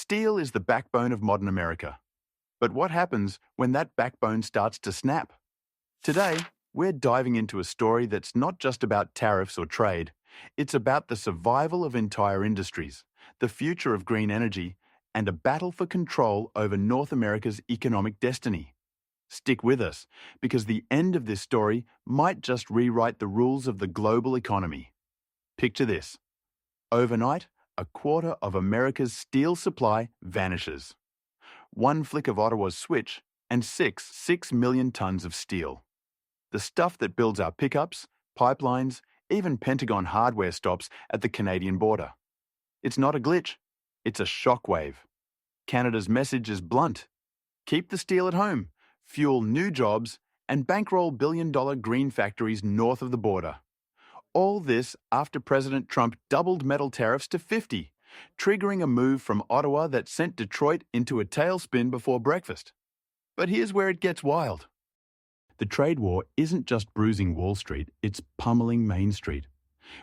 Steel is the backbone of modern America. But what happens when that backbone starts to snap? Today, we're diving into a story that's not just about tariffs or trade. It's about the survival of entire industries, the future of green energy, and a battle for control over North America's economic destiny. Stick with us, because the end of this story might just rewrite the rules of the global economy. Picture this. Overnight, a quarter of America's steel supply vanishes. One flick of Ottawa's switch, and 6 million tons of steel. The stuff that builds our pickups, pipelines, even Pentagon hardware stops at the Canadian border. It's not a glitch, it's a shockwave. Canada's message is blunt. Keep the steel at home, fuel new jobs, and bankroll billion-dollar green factories north of the border. All this after President Trump doubled metal tariffs to 50, triggering a move from Ottawa that sent Detroit into a tailspin before breakfast. But here's where it gets wild. The trade war isn't just bruising Wall Street, it's pummeling Main Street.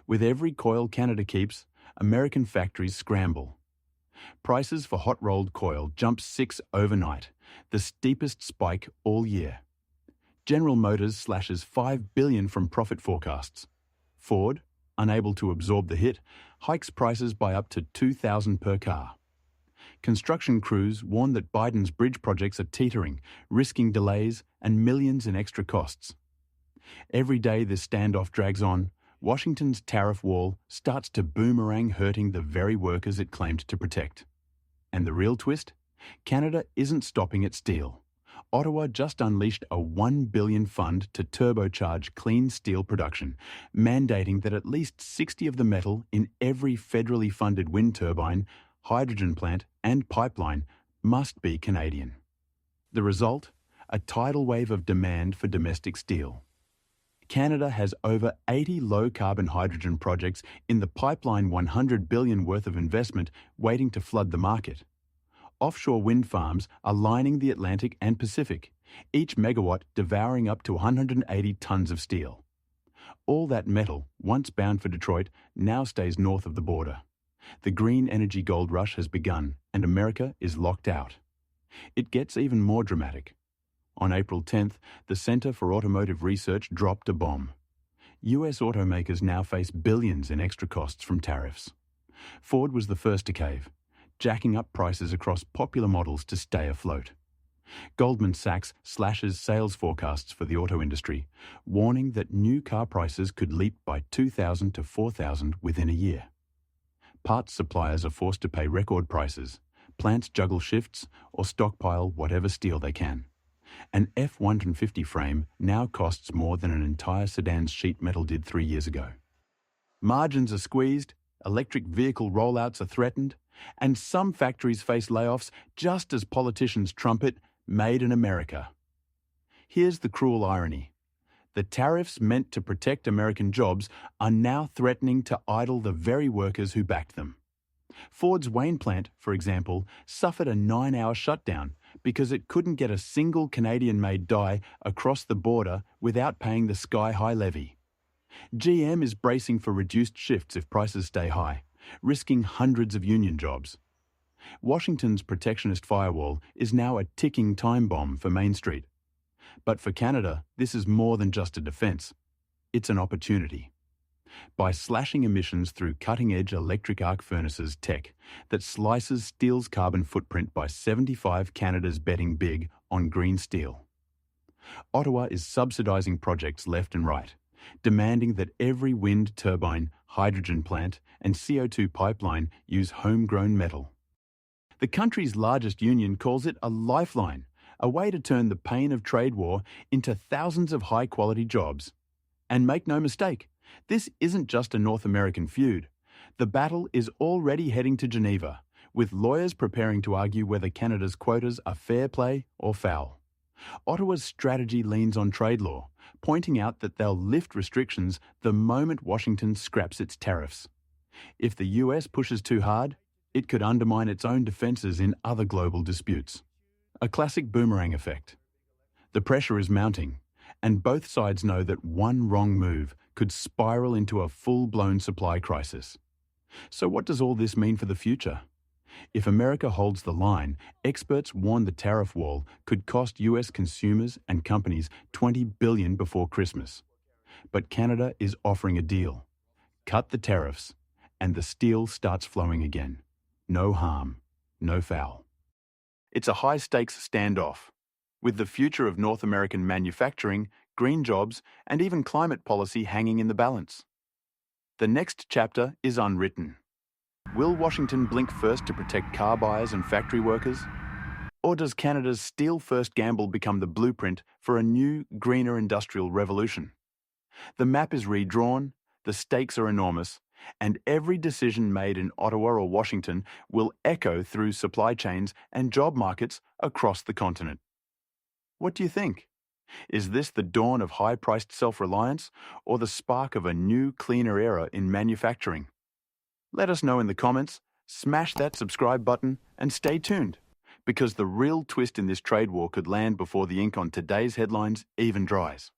With every coil Canada keeps, American factories scramble. Prices for hot-rolled coil jump 6 overnight, the steepest spike all year. General Motors slashes $5 billion from profit forecasts. Ford, unable to absorb the hit, hikes prices by up to $2,000 per car. Construction crews warn that Biden's bridge projects are teetering, risking delays and millions in extra costs. Every day this standoff drags on, Washington's tariff wall starts to boomerang, hurting the very workers it claimed to protect. And the real twist? Canada isn't stopping at steel. Ottawa just unleashed a $1 billion fund to turbocharge clean steel production, mandating that at least 60 of the metal in every federally funded wind turbine, hydrogen plant, and pipeline must be Canadian. The result? A tidal wave of demand for domestic steel. Canada has over 80 low-carbon hydrogen projects in the pipeline, $100 billion worth of investment waiting to flood the market. Offshore wind farms are lining the Atlantic and Pacific, each megawatt devouring up to 180 tons of steel. All that metal, once bound for Detroit, now stays north of the border. The green energy gold rush has begun, and America is locked out. It gets even more dramatic. On April 10th, the Center for Automotive Research dropped a bomb. US automakers now face billions in extra costs from tariffs. Ford was the first to cave, jacking up prices across popular models to stay afloat. Goldman Sachs slashes sales forecasts for the auto industry, warning that new car prices could leap by $2,000 to $4,000 within a year. Parts suppliers are forced to pay record prices, plants juggle shifts, or stockpile whatever steel they can. An F-150 frame now costs more than an entire sedan's sheet metal did 3 years ago. Margins are squeezed, electric vehicle rollouts are threatened, and some factories face layoffs just as politicians trumpet "Made in America." Here's the cruel irony. The tariffs meant to protect American jobs are now threatening to idle the very workers who backed them. Ford's Wayne plant, for example, suffered a 9-hour shutdown because it couldn't get a single Canadian-made die across the border without paying the sky-high levy. GM is bracing for reduced shifts if prices stay high, risking hundreds of union jobs. Washington's protectionist firewall is now a ticking time bomb for Main Street. But for Canada, this is more than just a defence. It's an opportunity. By slashing emissions through cutting-edge electric arc furnaces tech that slices steel's carbon footprint by 75, Canada's betting big on green steel. Ottawa is subsidising projects left and right, demanding that every wind turbine, hydrogen plant, and CO2 pipeline use homegrown metal. The country's largest union calls it a lifeline, a way to turn the pain of trade war into thousands of high-quality jobs. And make no mistake, this isn't just a North American feud. The battle is already heading to Geneva, with lawyers preparing to argue whether Canada's quotas are fair play or foul. Ottawa's strategy leans on trade law, pointing out that they'll lift restrictions the moment Washington scraps its tariffs. If the US pushes too hard, it could undermine its own defences in other global disputes. A classic boomerang effect. The pressure is mounting, and both sides know that one wrong move could spiral into a full-blown supply crisis. So what does all this mean for the future? If America holds the line, experts warn the tariff wall could cost US consumers and companies $20 billion before Christmas. But Canada is offering a deal. Cut the tariffs, and the steel starts flowing again. No harm, no foul. It's a high-stakes standoff, with the future of North American manufacturing, green jobs, and even climate policy hanging in the balance. The next chapter is unwritten. Will Washington blink first to protect car buyers and factory workers? Or does Canada's steel-first gamble become the blueprint for a new, greener industrial revolution? The map is redrawn, the stakes are enormous, and every decision made in Ottawa or Washington will echo through supply chains and job markets across the continent. What do you think? Is this the dawn of high-priced self-reliance or the spark of a new, cleaner era in manufacturing? Let us know in the comments, smash that subscribe button, and stay tuned, because the real twist in this trade war could land before the ink on today's headlines even dries.